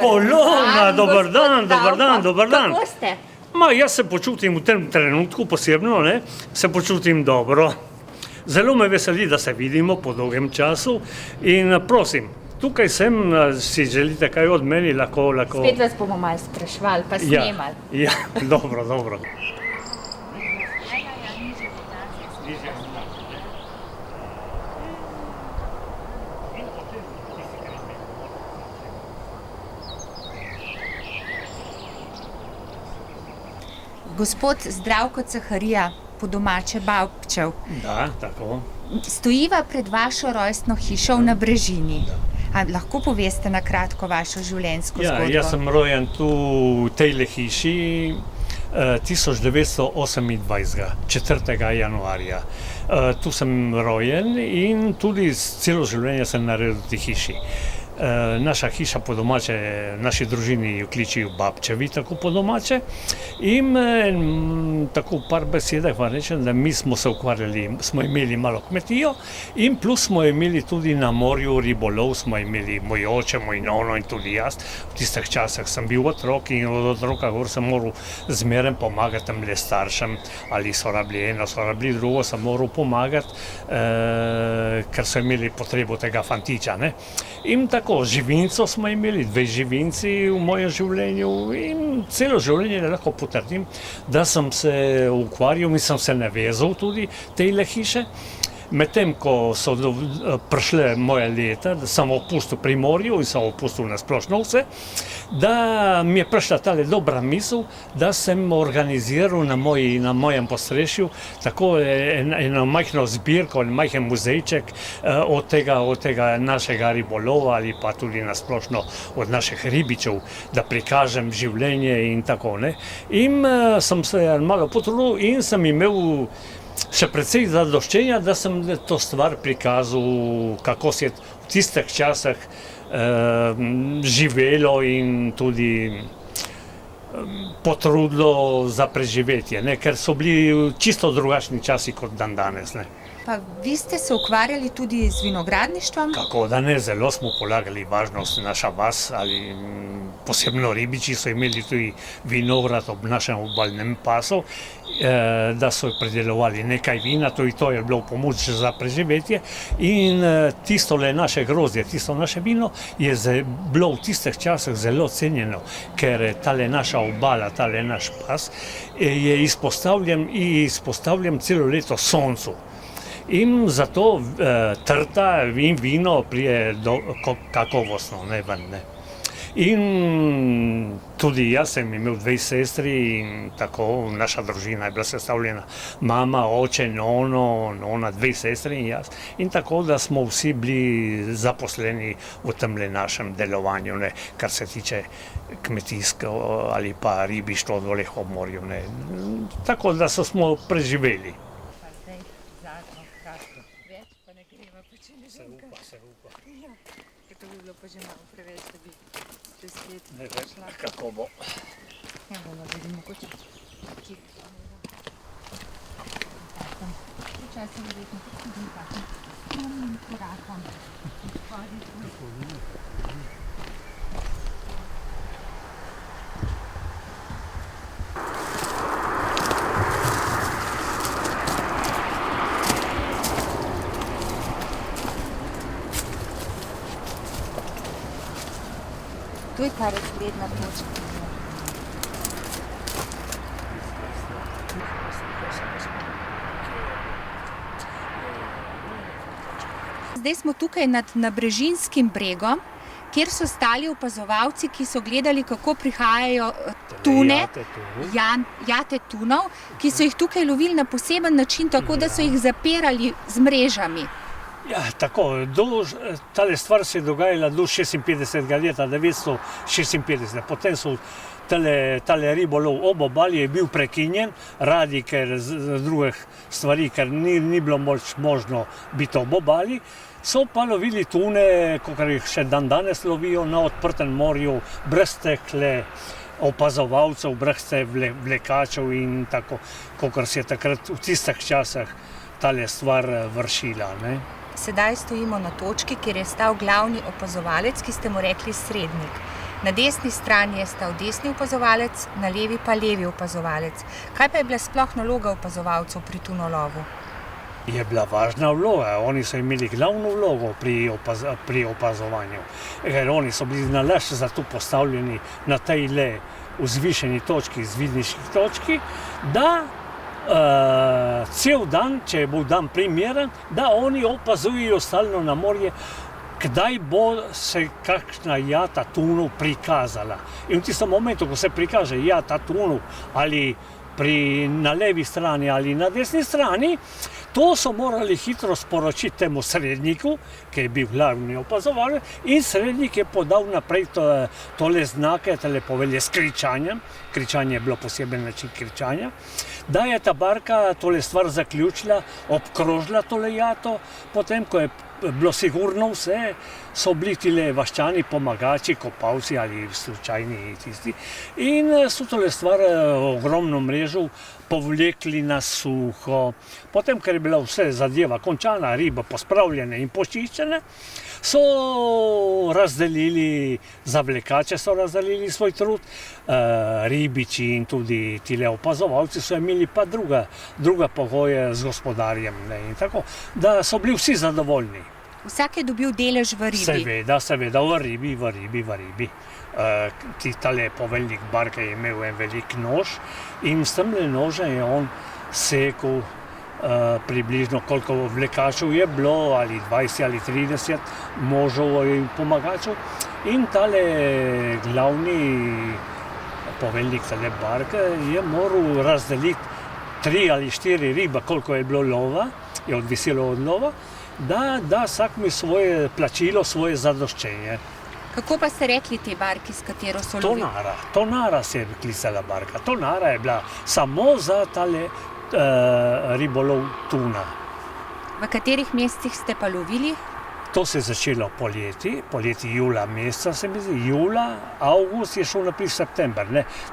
Polona, dober dan. Kako ste? Jaz se počutim v tem trenutku posebno, ne, se počutim dobro. Zelo me veseli, da se vidimo po dolgem času in prosim, tukaj sem, si želite kaj od meni, lahko... Spet vas bomo malo spraševali, pa snemali. Ja, dobro. Gospod Zdravko Caharija, po domače Babčev. Da, tako. Stojiva pred vašo rojstno hišo v Nabrežini. A lahko poveste na kratko vašo življenjsko zgodbo? Ja, jaz sem rojen tu v tejle hiši 1928. 4. januarja. Tu sem rojen in tudi celo življenje sem naredil v tej hiši. Naša hiša po domače, naši družini jo kličijo Babčevi, tako po domače. In tako v par besedah vam rečem, da mi smo se ukvarjali, smo imeli malo kmetijo in plus smo imeli tudi na morju ribolov, smo imeli moj oče, moj nono in tudi jaz. V tistih časih sem bil otrok in od otroka gor sem moral zmeraj pomagati tam le staršem, ali so rabili eno, so rabili drugo, sem moral pomagati, ker so imeli potrebo tega fantiča, ne. In tako, živinco smo imeli, 2 živinci v mojem življenju in celo življenje lahko potrdim, da sem se ukvarjal in sem se navezal tudi tejle hiše. Medtem, ko so prišle moje leta, da sem opustil Primorju in sem opustil na splošno vse, da mi je prišla tale dobra misel, da sem organiziral na mojem postrešju tako eno majhno zbirko, en majhen muzejček od tega našega ribolova ali pa tudi na splošno od naših ribičev, da prikažem življenje in tako, ne. In sem se malo potrudil in sem imel še precej zadoščenja, da sem to stvar prikazal, kako se je v tistih časih živelo in tudi potrudilo za preživetje, ne, ker so bili čisto drugačni časi kot danes, ne. Pa vi ste se ukvarjali tudi z vinogradništvom? Kako da ne, zelo smo polagali važnost naša vas, ali posebno ribiči so imeli tudi vinograd ob našem obalnem pasu, da so predelovali nekaj vina, tudi to je bilo pomoč za preživetje in tisto le naše grozdje, tisto naše vino je bilo v tistih časih zelo cenjeno, ker tale naša obala, tale naš pas je izpostavljen celo leto soncu. In zato trta in vino prije kakovostno, ne ven, ne. In tudi jaz sem imel 2 sestri in tako naša družina je bila sestavljena, mama, oče, nona, 2 sestri in jaz. In tako, da smo vsi bili zaposleni v temle našem delovanju, ne, kar se tiče kmetijsko ali pa ribištvo dole ob morju, ne. Tako, da smo preživeli. Se upa. To bi bilo pa že malo preveč, da bi čez let šla. Ne vem, kako bo. Ja, bomo vidimo, mogoče kje. Včasih verjetno tudi takim skromnim korakom. To je ta razgledna točka. Zdaj smo tukaj nad Nabrežinskim bregom, kjer so stali opazovalci, ki so gledali, kako prihajajo tune, jate tunov, ki so jih tukaj lovili na poseben način, tako da so jih zapirali z mrežami. Ja, tako, tale stvar se je dogajala do 56. leta 1956. Potem so tale ribolov ob obali je bil prekinjen, radi ker z drugih stvari, ker ni bilo možno biti ob obali, so pa lovili tune, kakor jih še danes lovijo na odprtem morju, brez tehle opazovalcev, brez te vlekačev in tako, kakor se je takrat v tistih časih tale stvar vršila, ne. Sedaj stojimo na točki, kjer je stal glavni opazovalec, ki ste mu rekli Srednik. Na desni strani je stal desni opazovalec, na levi pa levi opazovalec. Kaj pa je bila sploh naloga opazovalcev pri tunolovu? Je bila važna vloga, oni so imeli glavno vlogo pri opazovanju, ker oni so bili nalašč za to postavljeni na tej vzvišeni točki, zvidniški točki, da cel dan, če bo dan primeren, da oni opazujejo stalno na morje, kdaj bo se kakšna jata tunov prikazala. In v tistem momentu, ko se prikaže jata tunov ali na levi strani ali na desni strani, to so morali hitro sporočiti temu sredniku, ki je bil glavni opazovalec, in srednik je podal naprej tole znake, tole povelje s kričanjem, kričanje je bilo poseben način kričanja, da je ta barka tole stvar zaključila, obkrožila tole jato, potem, ko je bilo sigurno vse, so bili tile vaščani, pomagači, kopalci ali slučajni tisti, in so tole stvar ogromno mrežo povlekli na suho. Potem, ker je bila vse zadeva končana, ribe pospravljene in počiščene, so razdelili, zavlekače so razdelili svoj trud, ribiči in tudi tile opazovalci so imeli pa druga pogoje z gospodarjem, in tako, da so bili vsi zadovoljni. Vsak je dobil delež v ribi? Seveda, v ribi. Tale poveljnik barke je imel en velik nož in s temle nože je on sekal približno, koliko vlekačev je bilo, ali 20 ali 30 možov in pomagačev, in tale glavni poveljnik tale barke je moral razdeliti 3 ali 4 ribe, koliko je bilo lova, je odvisilo od lova, da vsak mi svoje plačilo, svoje zadoščenje. Kako pa ste rekli tej barki, s katero so lovili? Tonara se je klicala barka. Tonara je bila samo za tale ribolov tuna. V katerih mesecih ste pa lovili? To se je začelo poleti jula meseca, se mi zdi, jula, avgust je šel naprej september.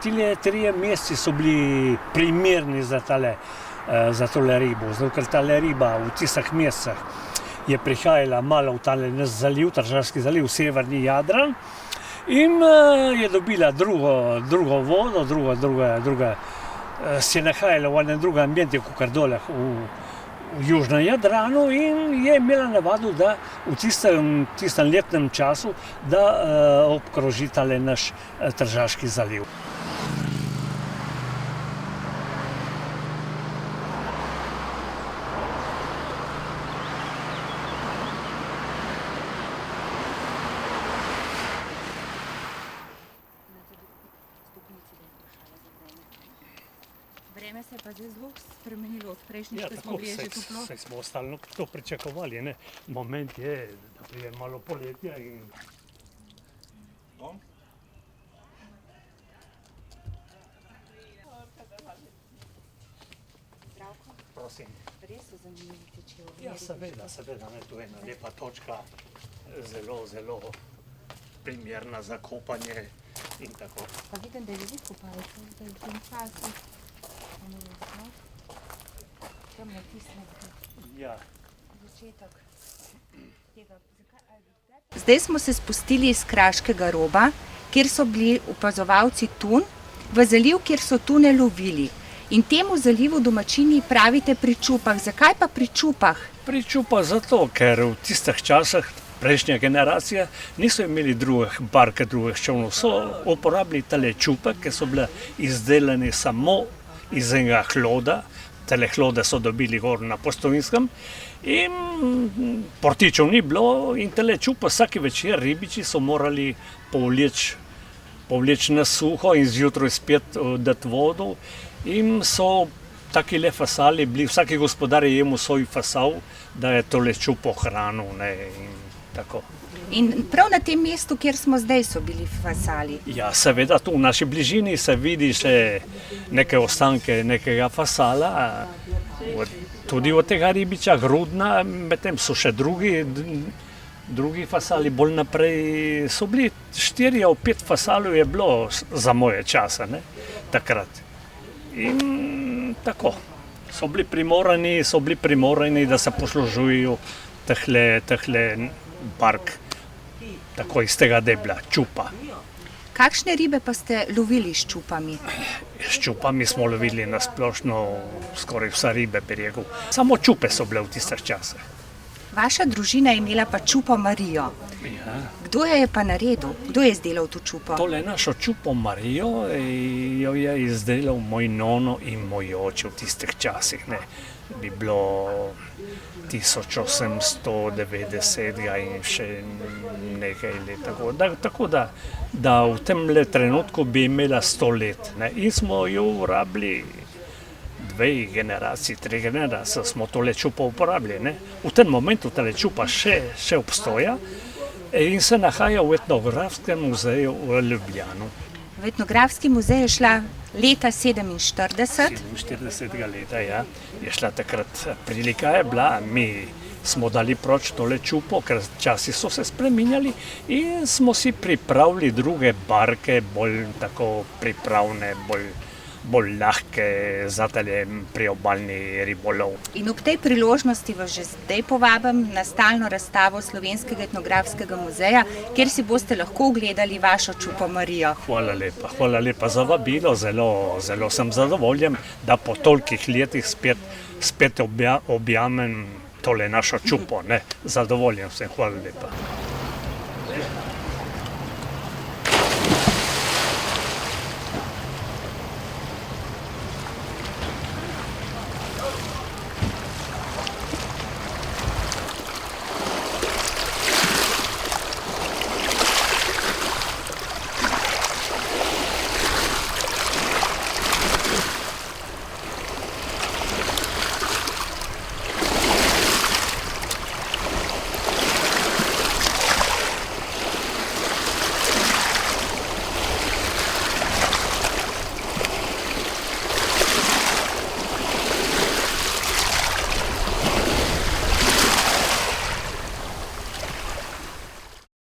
Tile 3 meseci so bili primerni za tole ribo, zato ker tale riba v tistih mesecih je prihajala malo v tale naš zaliv, Tržaški zaliv, severni Jadran, in je dobila drugo vodo, se je nahajala v enem drugem ambientu, kakor dole v južnem Jadranu, in je imela navado, da v tistem letnem času, da obkroži tale naš Tržaški zaliv. Vreme se je pa zdaj zelo spremenilo od prejšnjič, ko smo bili že toplo. Saj smo stalno to pričakovali, ne. Moment je, da pride malo poletja in... Zdravko, Prosim. res so zanimivi ti čevlji. Ja, seveda, ne, to je ena lepa točka, zelo primerna za kopanje in tako. Pa vidim, da je ljudi kopalcev, da je v tem času. Tam je začetek tega. Zdaj smo se spustili iz Kraškega roba, kjer so bili opazovalci tun, v zaliv, kjer so tune lovili. In temu zalivu domačini pravite pri čupah. Zakaj pa pri čupah? Pri čupah zato, ker v tistih časih prejšnja generacija niso imeli drugih barke, drugih čolnov. So uporabili tale čupe, ki so bile izdelane samo iz enega hloda. Tele hlode so dobili gor na Postovinskem in portičev ni bilo, in tele čupe vsaki večer ribiči so morali povleči na suho in zjutraj spet dati vodo, in so taki le fasali bili, vsaki gospodar je imel svoj fasal, da je tole čupo hranil, in tako. In prav na tem mestu, kjer smo zdaj, so bili fasali? Ja, seveda, tu v naši bližini se vidi še neke ostanke nekega fasala, tudi od tega ribiča, grudna, medtem so še drugi fasali, bolj naprej so bili 4 ali 5 fasalov je bilo za moje čase, takrat. In tako, so bili primorani, da se poslužujejo tehle bark. Tako iz tega debla, čupa. Kakšne ribe pa ste lovili s čupami? S čupami smo lovili na splošno skoraj vsa ribe, bi rekel. Samo čupe so bile v tistih časih. Vaša družina je imela pa čupo Marijo. Ja. Kdo jo je pa naredil? Kdo je izdelal to čupo? Tole našo čupo Marijo jo je izdelal moj nono in moj oče v tistih časih. Ne. Bi bilo 1890 in še nekaj let. Tako da v tem trenutku bi imela 100 let. Ne. In smo jo uporabili 2 generaciji, 3 generacije smo tole čupo uporabili. Ne. V tem momentu tole čupa še obstoja in se nahaja v Etnografskem muzeju v Ljubljani. V Etnografski muzej je šla leta 47. 47. leta, ja. Je šla takrat, prilika je bila, mi smo dali proč tole čupo, ker časi so se spreminjali in smo si pripravili druge barke, bolj tako pripravne, bolj lahke za tale priobalni ribolov. In ob tej priložnosti vas že zdaj povabim na stalno razstavo Slovenskega etnografskega muzeja, kjer si boste lahko ogledali vašo čupo Marijo. Hvala lepa za vabilo, zelo sem zadovoljen, da po tolikih letih spet objamem tole našo čupo. Ne? Zadovoljen sem, hvala lepa.